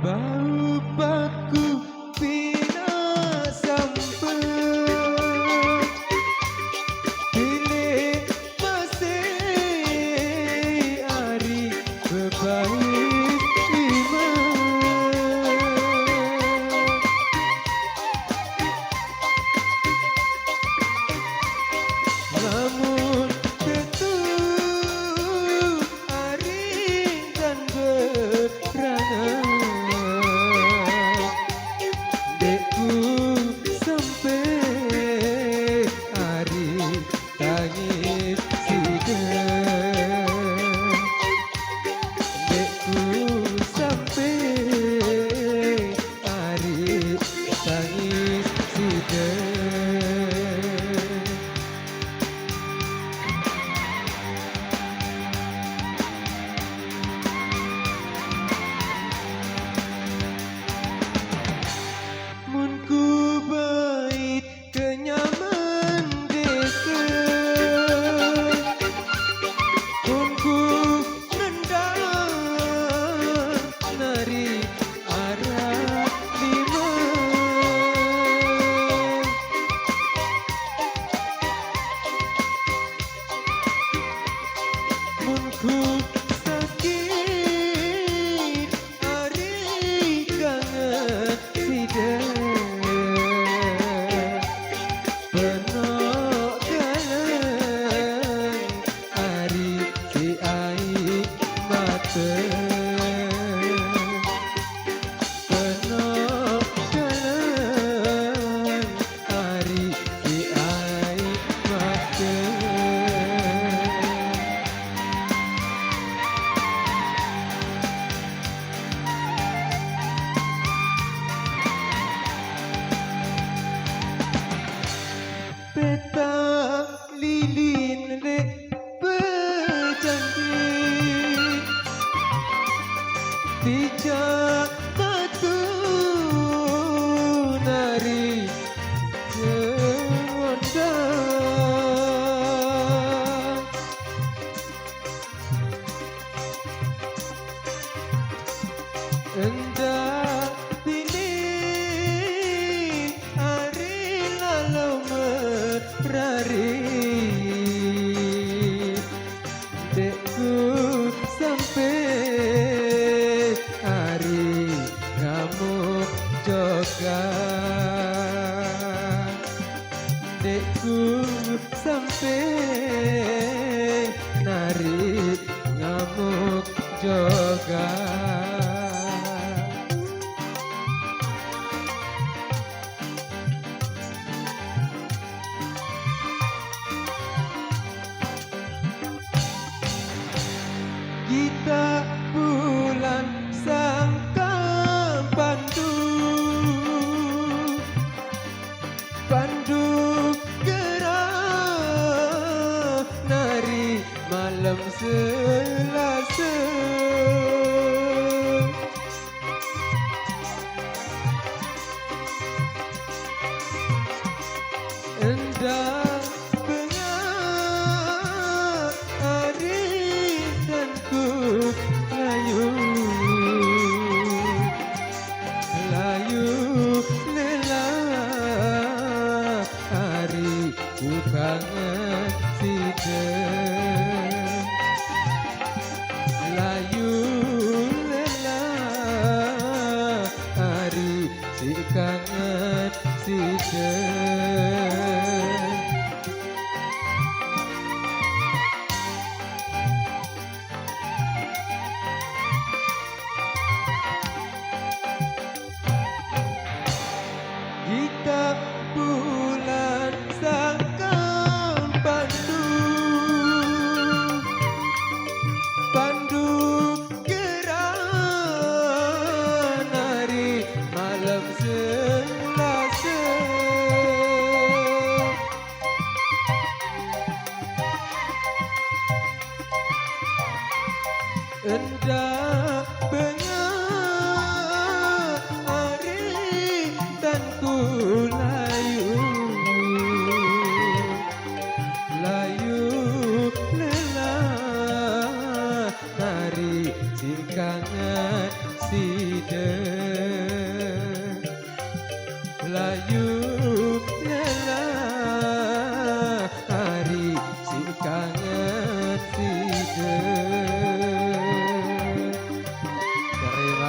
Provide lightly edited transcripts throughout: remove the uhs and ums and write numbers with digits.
Bau baku pina sampai pilih masih hari berbaik iman. Namun tentu hari dan berperana. Ku sakit hari kangen tidak penuh kalang hari si air mata penuh kalang hari si air mata. Peta lilin dek berjanji bijak batu nari jewanda endah pilih hari lalu merari dekku sampai hari kamu juga dekku sampai nari ngamuk juga. Kita bulan sangka pandu gerak nari malam Selasa endah ku kangen tidak layu lelah hari si kangen tidak.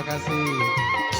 kasih.